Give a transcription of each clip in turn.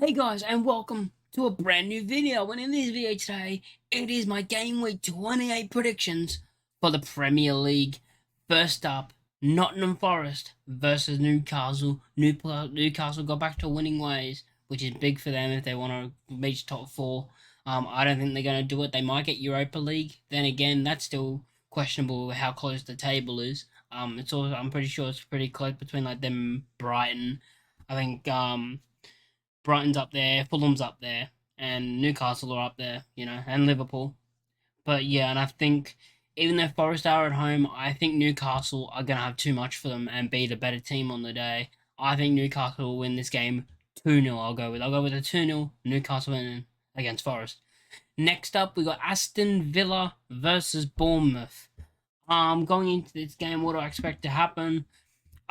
Hey guys, and welcome to a brand new video. And in this video today, it is my Game Week 28 predictions for the Premier League. First up, Nottingham Forest versus Newcastle. Newcastle got back to winning ways, which is big for them if they want to reach top four. I don't think they're going to do it. They might get Europa League. Then again, that's still questionable how close the table is. I'm pretty sure it's pretty close between like them and Brighton. I think Brighton's up there, Fulham's up there, and Newcastle are up there, and Liverpool. But yeah, and I think even though Forest are at home, I think Newcastle are going to have too much for them and be the better team on the day. I think Newcastle will win this game 2-0. I'll go with a 2-0 Newcastle win against Forest. Next up, we got Aston Villa versus Bournemouth. Going into this game, what do I expect to happen?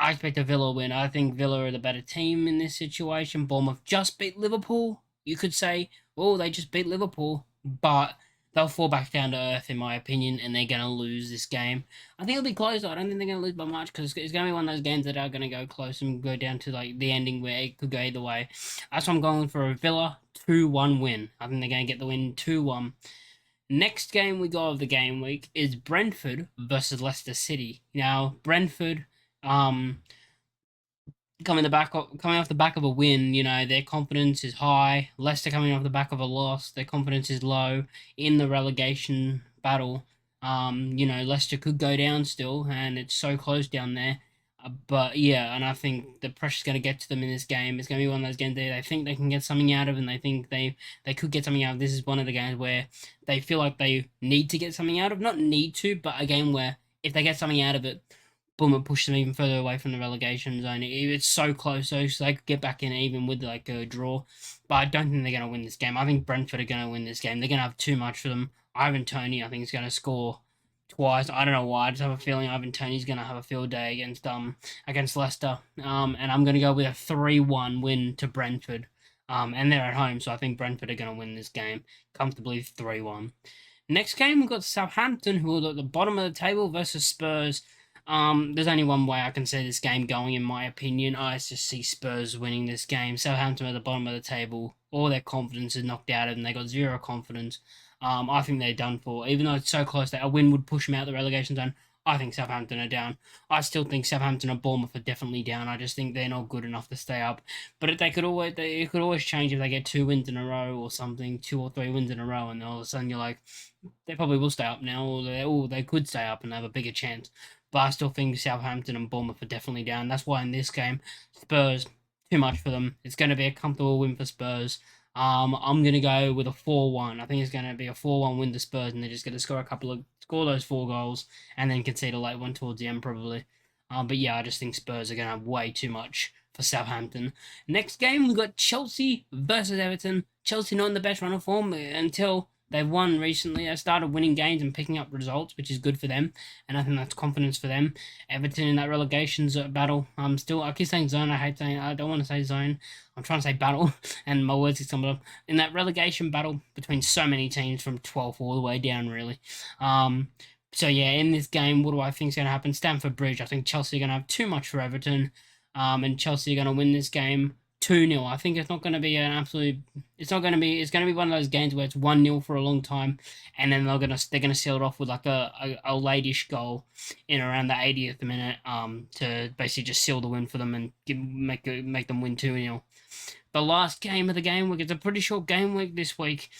I expect a Villa win. I think Villa are the better team in this situation. Bournemouth just beat Liverpool. You could say, oh, they just beat Liverpool, but they'll fall back down to earth, in my opinion, and they're going to lose this game. I think it'll be close. I don't think they're going to lose by much because it's going to be one of those games that are going to go close and go down to like the ending where it could go either way. That's why I'm going for a Villa 2-1 win. I think they're going to get the win 2-1. Next game we got of the game week is Brentford versus Leicester City. Now, Brentford um, coming off the back of a win, their confidence is high. Leicester coming off the back of a loss, their confidence is low in the relegation battle. Leicester could go down still, and it's so close down there. But yeah, and I think the pressure's going to get to them in this game. It's going to be one of those games they think they can get something out of, and they think they could get something out of. This is one of the games where they feel like they need to get something out of. Not need to, but a game where if they get something out of it, boom, it pushes them even further away from the relegation zone. It's so close, so they could get back in even with like a draw. But I don't think they're going to win this game. I think Brentford are going to win this game. They're going to have too much for them. Ivan Toney, I think, is going to score twice. I don't know why. I just have a feeling Ivan Toney's going to have a field day against Leicester. And I'm going to go with a 3-1 win to Brentford. And they're at home, so I think Brentford are going to win this game comfortably 3-1. Next game, we've got Southampton, who are at the bottom of the table, versus Spurs. There's only one way I can see this game going, in my opinion. I just see Spurs winning this game. Southampton at the bottom of the table. All their confidence is knocked out of them. They got zero confidence. I think they're done for. Even though it's so close that a win would push them out the relegation zone, I think Southampton are down. I still think Southampton and Bournemouth are definitely down. I just think they're not good enough to stay up. But it could always change if they get 2 wins in a row or something, 2 or 3 wins in a row, and all of a sudden you're like, they probably will stay up now, or they could stay up and have a bigger chance. But I still think Southampton and Bournemouth are definitely down. That's why in this game, Spurs, too much for them. It's going to be a comfortable win for Spurs. I'm going to go with a 4-1. I think it's going to be a 4-1 win to Spurs, and they're just going to score those 4 goals, and then concede a late one towards the end, probably. But yeah, I just think Spurs are going to have way too much for Southampton. Next game, we've got Chelsea versus Everton. Chelsea not in the best run of form until they've won recently. They started winning games and picking up results, which is good for them, and I think that's confidence for them. Everton in that relegation battle. I keep saying zone. I don't want to say zone. I'm trying to say battle, and my words get stumbled up. In that relegation battle between so many teams from 12th all the way down, really. So yeah, in this game, what do I think is going to happen? Stamford Bridge. I think Chelsea are going to have too much for Everton, and Chelsea are going to win this game 2-0. I think it's not going to be an absolute. It's not going to be. It's going to be one of those games where it's 1-0 for a long time, and then they're gonna seal it off with like a late-ish goal in around the 80th minute. To basically just seal the win for them and make them win 2-0. The last game of the game week, it's a pretty short game week this week,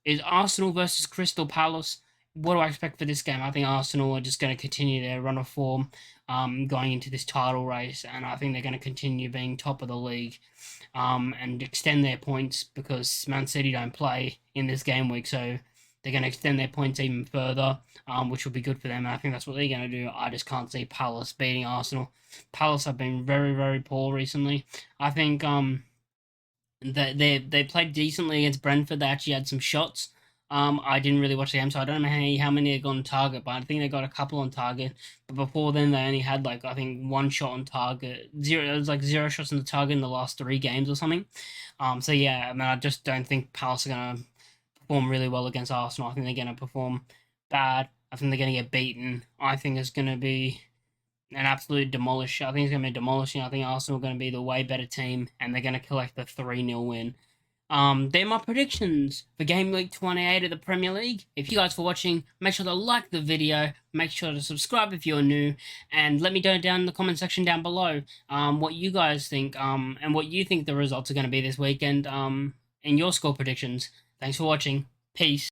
is Arsenal versus Crystal Palace. What do I expect for this game? I think Arsenal are just going to continue their run of form, going into this title race, and I think they're going to continue being top of the league, and extend their points because Man City don't play in this game week, so they're going to extend their points even further, which will be good for them. And I think that's what they're going to do. I just can't see Palace beating Arsenal. Palace have been very, very poor recently. I think they played decently against Brentford. They actually had some shots. I didn't really watch the game, so I don't know how many they got on target, but I think they got a couple on target. But before then, they only had like I think 1 shot on target. It was like 0 shots on the target in the last 3 games or something. So yeah, I mean, I just don't think Palace are gonna perform really well against Arsenal. I think they're gonna perform bad. I think they're gonna get beaten. I think it's gonna be an absolute demolish. I think it's going to be demolishing. I think Arsenal are going to be the way better team, and they're going to collect the 3-0 win. They're my predictions for Game Week 28 of the Premier League. If you guys for watching, make sure to like the video, make sure to subscribe if you're new, and let me know down in the comment section down below what you guys think and what you think the results are going to be this weekend and your score predictions. Thanks for watching. Peace.